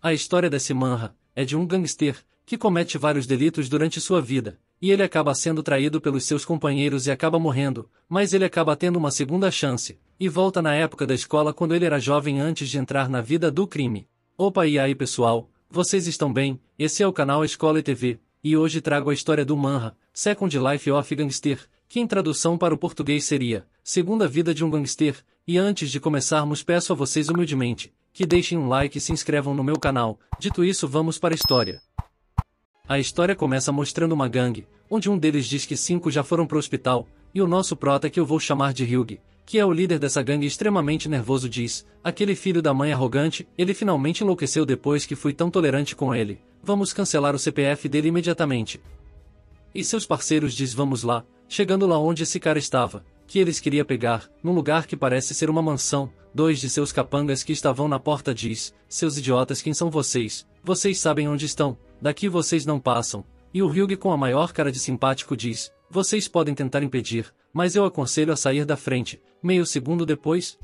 A história desse manhwa é de um gangster que comete vários delitos durante sua vida, e ele acaba sendo traído pelos seus companheiros e acaba morrendo, mas ele acaba tendo uma segunda chance, e volta na época da escola quando ele era jovem antes de entrar na vida do crime. Opa, e aí pessoal, vocês estão bem? Esse é o canal Escola TV, e hoje trago a história do manhwa Second Life of Gangster, que em tradução para o português seria Segunda Vida de um Gangster, e antes de começarmos peço a vocês humildemente que deixem um like e se inscrevam no meu canal. Dito isso, vamos para a história. A história começa mostrando uma gangue, onde um deles diz que 5 já foram pro hospital, e o nosso prota, que eu vou chamar de Hyugi, que é o líder dessa gangue, extremamente nervoso, diz: aquele filho da mãe arrogante, ele finalmente enlouqueceu depois que fui tão tolerante com ele, vamos cancelar o CPF dele imediatamente. E seus parceiros diz: vamos lá, chegando lá onde esse cara estava, que eles queria pegar, num lugar que parece ser uma mansão. 2 de seus capangas que estavam na porta diz: seus idiotas, quem são vocês? Vocês sabem onde estão, daqui vocês não passam. E o Hyugi, com a maior cara de simpático, diz: vocês podem tentar impedir, mas eu aconselho a sair da frente. Meio segundo depois,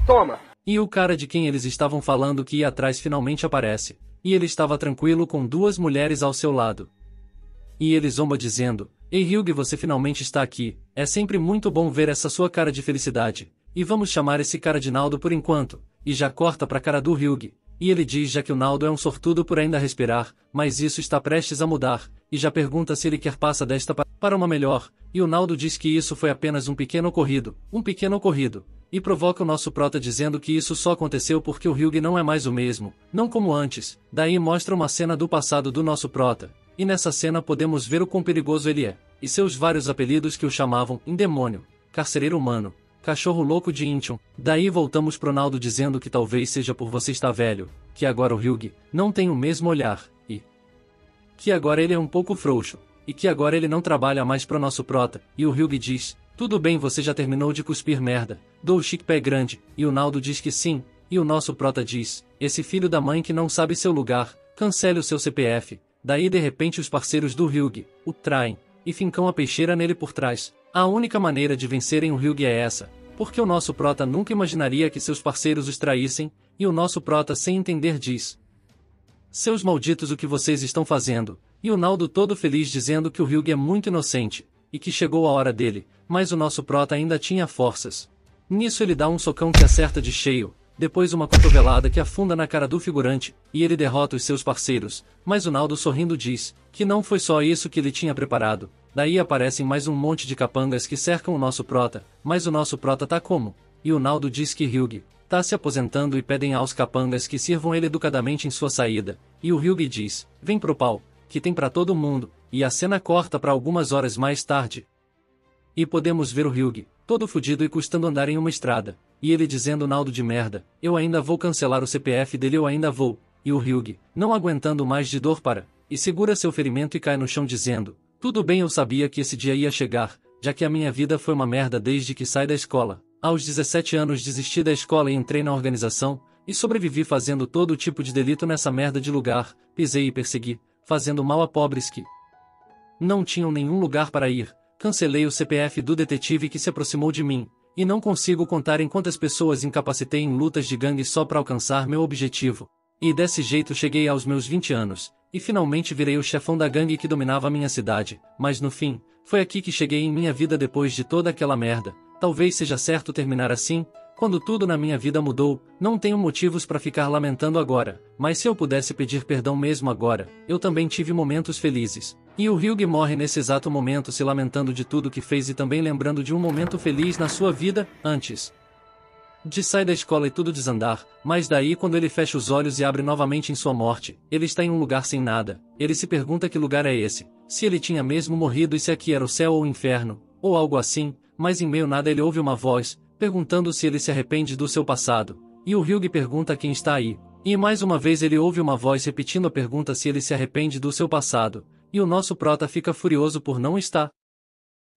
toma! E o cara de quem eles estavam falando que ia atrás finalmente aparece, e ele estava tranquilo com 2 mulheres ao seu lado. E ele zomba dizendo: ei Hyugi, você finalmente está aqui, é sempre muito bom ver essa sua cara de felicidade, e vamos chamar esse cara de Naldo por enquanto. E já corta pra cara do Hyugi, e ele diz já que o Naldo é um sortudo por ainda respirar, mas isso está prestes a mudar, e já pergunta se ele quer passar desta para uma melhor, e o Naldo diz que isso foi apenas um pequeno ocorrido, e provoca o nosso prota dizendo que isso só aconteceu porque o Hyugi não é mais o mesmo, não como antes. Daí mostra uma cena do passado do nosso prota, e nessa cena podemos ver o quão perigoso ele é, e seus vários apelidos que o chamavam: Indemônio, Carcereiro Humano, Cachorro Louco de Incheon. Daí voltamos pro Naldo dizendo que talvez seja por você estar velho, que agora o Hyugi não tem o mesmo olhar, e que agora ele é um pouco frouxo, e que agora ele não trabalha mais pro nosso prota. E o Hyugi diz: tudo bem, você já terminou de cuspir merda, dou o chique pé grande. E o Naldo diz que sim, e o nosso prota diz: esse filho da mãe que não sabe seu lugar, cancele o seu CPF. Daí de repente os parceiros do Hyugi o traem, e fincam a peixeira nele por trás. A única maneira de vencerem o Hyugi é essa, porque o nosso prota nunca imaginaria que seus parceiros os traíssem, e o nosso prota, sem entender, diz: seus malditos, o que vocês estão fazendo? E o Naldo todo feliz dizendo que o Hyugi é muito inocente, e que chegou a hora dele, mas o nosso prota ainda tinha forças. Nisso ele dá um socão que acerta de cheio, depois uma cotovelada que afunda na cara do figurante, e ele derrota os seus parceiros, mas o Naldo sorrindo diz que não foi só isso que ele tinha preparado. Daí aparecem mais um monte de capangas que cercam o nosso prota, mas o nosso prota tá como? E o Naldo diz que Hyugi tá se aposentando e pedem aos capangas que sirvam ele educadamente em sua saída, e o Hyugi diz: vem pro pau, que tem pra todo mundo. E a cena corta para algumas horas mais tarde, e podemos ver o Hyugi todo fudido e custando andar em uma estrada, e ele dizendo: Naldo de merda, eu ainda vou cancelar o CPF dele, eu ainda vou. E o Hyugi, não aguentando mais de dor, e segura seu ferimento e cai no chão dizendo: tudo bem, eu sabia que esse dia ia chegar, já que a minha vida foi uma merda desde que saí da escola. Aos 17 anos desisti da escola e entrei na organização, e sobrevivi fazendo todo tipo de delito nessa merda de lugar, pisei e persegui, fazendo mal a pobres que não tinham nenhum lugar para ir. Cancelei o CPF do detetive que se aproximou de mim, e não consigo contar em quantas pessoas incapacitei em lutas de gangue só para alcançar meu objetivo. E desse jeito cheguei aos meus 20 anos, e finalmente virei o chefão da gangue que dominava a minha cidade, mas no fim, foi aqui que cheguei em minha vida depois de toda aquela merda. Talvez seja certo terminar assim, quando tudo na minha vida mudou. Não tenho motivos para ficar lamentando agora, mas se eu pudesse pedir perdão mesmo agora, eu também tive momentos felizes. E o Hyugi morre nesse exato momento se lamentando de tudo que fez e também lembrando de um momento feliz na sua vida, antes de sair da escola e tudo desandar, mas daí quando ele fecha os olhos e abre novamente em sua morte, ele está em um lugar sem nada. Ele se pergunta que lugar é esse, se ele tinha mesmo morrido e se aqui era o céu ou o inferno, ou algo assim, mas em meio nada ele ouve uma voz, perguntando se ele se arrepende do seu passado, e o Hyugi pergunta quem está aí, e mais uma vez ele ouve uma voz repetindo a pergunta se ele se arrepende do seu passado, e o nosso prota fica furioso por não estar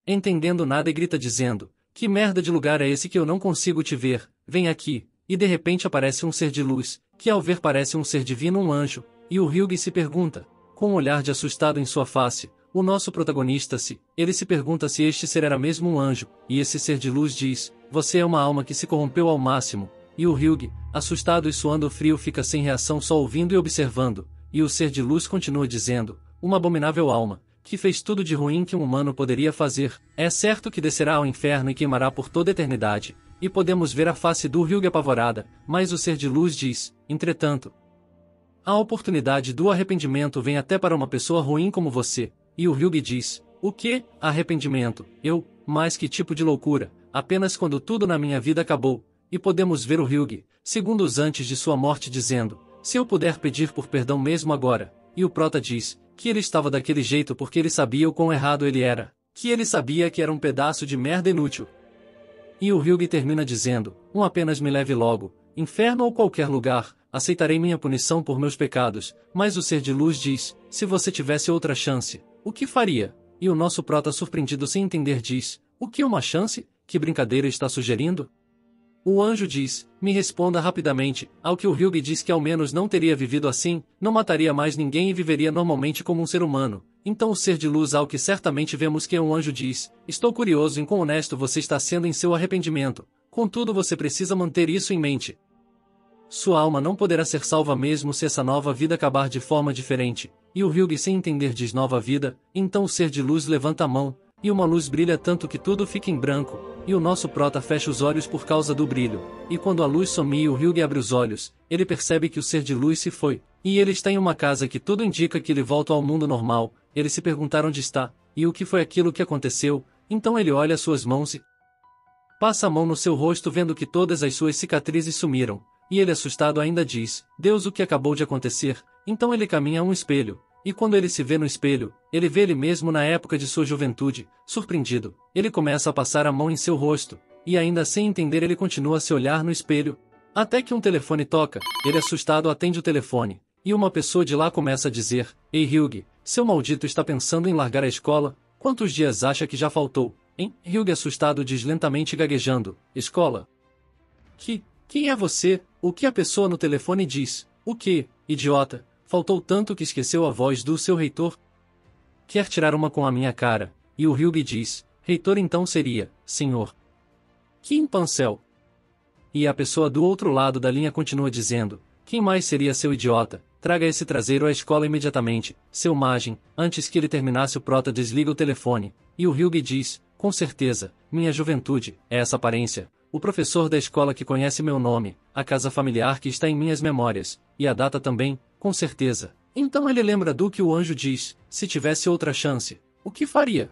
entendendo nada e grita dizendo: que merda de lugar é esse que eu não consigo te ver, vem aqui. E de repente aparece um ser de luz, que ao ver parece um ser divino, um anjo, e o Hyugi se pergunta, com um olhar de assustado em sua face, o nosso protagonista ele se pergunta se este ser era mesmo um anjo, e esse ser de luz diz: você é uma alma que se corrompeu ao máximo, e o Hyuk, assustado e suando frio, fica sem reação, só ouvindo e observando, e o ser de luz continua dizendo: uma abominável alma, que fez tudo de ruim que um humano poderia fazer, é certo que descerá ao inferno e queimará por toda a eternidade. E podemos ver a face do Hyuk apavorada, mas o ser de luz diz: entretanto, a oportunidade do arrependimento vem até para uma pessoa ruim como você. E o Hyuk diz: o quê? Arrependimento? Eu? Mas que tipo de loucura, apenas quando tudo na minha vida acabou. E podemos ver o Hyuk, segundos antes de sua morte, dizendo: se eu puder pedir por perdão mesmo agora. E o prota diz que ele estava daquele jeito porque ele sabia o quão errado ele era, que ele sabia que era um pedaço de merda inútil. E o Hyuk termina dizendo: apenas me leve logo, inferno ou qualquer lugar, aceitarei minha punição por meus pecados. Mas o ser de luz diz: se você tivesse outra chance, o que faria? E o nosso prota, surpreendido sem entender, diz: o que uma chance? Que brincadeira está sugerindo? O anjo diz: me responda rapidamente, ao que o Hyuk diz que ao menos não teria vivido assim, não mataria mais ninguém e viveria normalmente como um ser humano. Então o ser de luz, ao que certamente vemos que é um anjo, diz: estou curioso em quão honesto você está sendo em seu arrependimento, contudo você precisa manter isso em mente. Sua alma não poderá ser salva mesmo se essa nova vida acabar de forma diferente. E o Hyuk, sem entender, diz: nova vida. Então o ser de luz levanta a mão, e uma luz brilha tanto que tudo fica em branco, e o nosso prota fecha os olhos por causa do brilho. E quando a luz some e o Hyuk abre os olhos, ele percebe que o ser de luz se foi, e ele está em uma casa que tudo indica que ele volta ao mundo normal. Ele se perguntar onde está, e o que foi aquilo que aconteceu. Então ele olha suas mãos e passa a mão no seu rosto, vendo que todas as suas cicatrizes sumiram. E ele, assustado, ainda diz: Deus, o que acabou de acontecer? Então ele caminha a um espelho, e quando ele se vê no espelho, ele vê ele mesmo na época de sua juventude. Surpreendido, ele começa a passar a mão em seu rosto, e ainda sem entender ele continua a se olhar no espelho. Até que um telefone toca, ele, assustado, atende o telefone, e uma pessoa de lá começa a dizer: Ei Hyuk, seu maldito está pensando em largar a escola? Quantos dias acha que já faltou, hein? Hyuk, assustado, diz lentamente, gaguejando: escola? Quem é você? O que a pessoa no telefone diz? O que, idiota? Faltou tanto que esqueceu a voz do seu reitor? Quer tirar uma com a minha cara? E o Hyuk diz: reitor então seria, senhor Kim Pancel. E a pessoa do outro lado da linha continua dizendo: quem mais seria, seu idiota? Traga esse traseiro à escola imediatamente, seu Majin. Antes que ele terminasse, o prota desliga o telefone, e o Hyuk diz: com certeza, minha juventude, é essa aparência. O professor da escola que conhece meu nome, a casa familiar que está em minhas memórias, e a data também, com certeza. Então ele lembra do que o anjo diz: se tivesse outra chance, o que faria?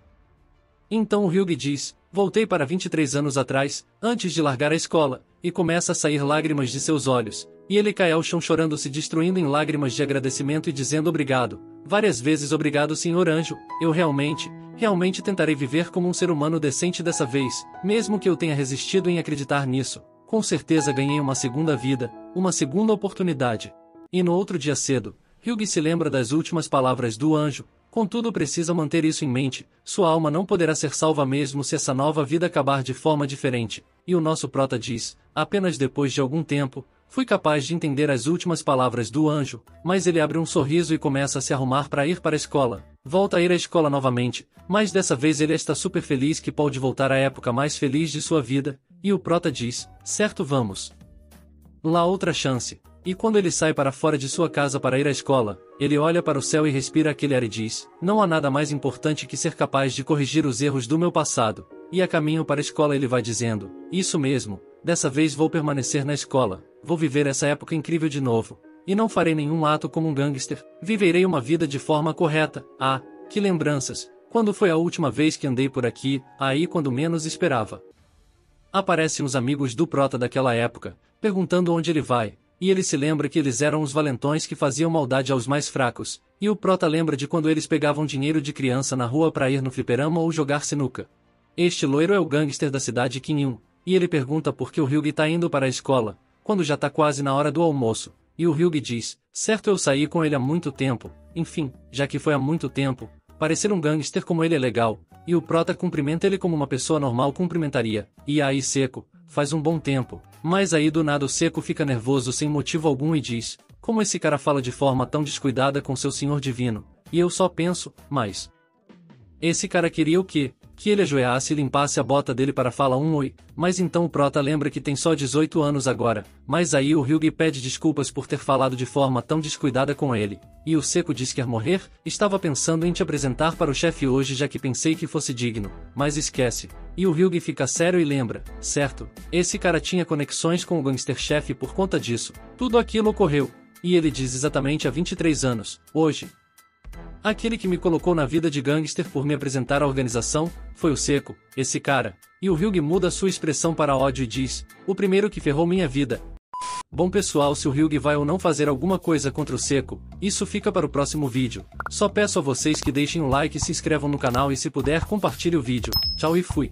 Então o Hyuk diz: voltei para 23 anos atrás, antes de largar a escola, e começa a sair lágrimas de seus olhos, e ele cai ao chão chorando, se destruindo em lágrimas de agradecimento e dizendo: obrigado, várias vezes obrigado, senhor anjo, eu realmente tentarei viver como um ser humano decente dessa vez, mesmo que eu tenha resistido em acreditar nisso. Com certeza ganhei uma segunda vida, uma segunda oportunidade. E no outro dia cedo, Hyuk se lembra das últimas palavras do anjo, contudo precisa manter isso em mente: sua alma não poderá ser salva mesmo se essa nova vida acabar de forma diferente. E o nosso prota diz: apenas depois de algum tempo, fui capaz de entender as últimas palavras do anjo, mas ele abre um sorriso e começa a se arrumar para ir para a escola. Volta a ir à escola novamente, mas dessa vez ele está super feliz que pode voltar à época mais feliz de sua vida, e o prota diz: certo, vamos lá, outra chance. E quando ele sai para fora de sua casa para ir à escola, ele olha para o céu e respira aquele ar e diz: não há nada mais importante que ser capaz de corrigir os erros do meu passado. E a caminho para a escola ele vai dizendo: isso mesmo, dessa vez vou permanecer na escola, vou viver essa época incrível de novo. E não farei nenhum ato como um gangster, viverei uma vida de forma correta. Ah, que lembranças! Quando foi a última vez que andei por aqui? Aí, quando menos esperava, aparecem os amigos do prota daquela época, perguntando onde ele vai. E ele se lembra que eles eram os valentões que faziam maldade aos mais fracos, e o prota lembra de quando eles pegavam dinheiro de criança na rua para ir no fliperama ou jogar sinuca. Este loiro é o gangster da cidade Kinhyun, e ele pergunta por que o Hyuk está indo para a escola, quando já está quase na hora do almoço, e o Hyuk diz: certo, eu saí com ele há muito tempo. Enfim, já que foi há muito tempo, parecer um gangster como ele é legal. E o prota cumprimenta ele como uma pessoa normal cumprimentaria. E aí, Seco, faz um bom tempo. Mas aí do nada o Seco fica nervoso sem motivo algum e diz: como esse cara fala de forma tão descuidada com seu senhor divino? E eu só penso: mas Esse cara queria o quê? Que ele ajoelhasse e limpasse a bota dele para falar um oi, mas então o prota lembra que tem só 18 anos agora, mas aí o Hyugi pede desculpas por ter falado de forma tão descuidada com ele, e o Seco diz que quer morrer, estava pensando em te apresentar para o chefe hoje já que pensei que fosse digno, mas esquece, e o Hyugi fica sério e lembra, certo, esse cara tinha conexões com o gangster-chefe por conta disso, tudo aquilo ocorreu, e ele diz exatamente há 23 anos, hoje. Aquele que me colocou na vida de gangster por me apresentar à organização, foi o Seco, esse cara. E o Hyugi muda sua expressão para ódio e diz, o primeiro que ferrou minha vida. Bom pessoal, se o Hyugi vai ou não fazer alguma coisa contra o Seco, isso fica para o próximo vídeo. Só peço a vocês que deixem um like e se inscrevam no canal e se puder compartilhe o vídeo. Tchau e fui.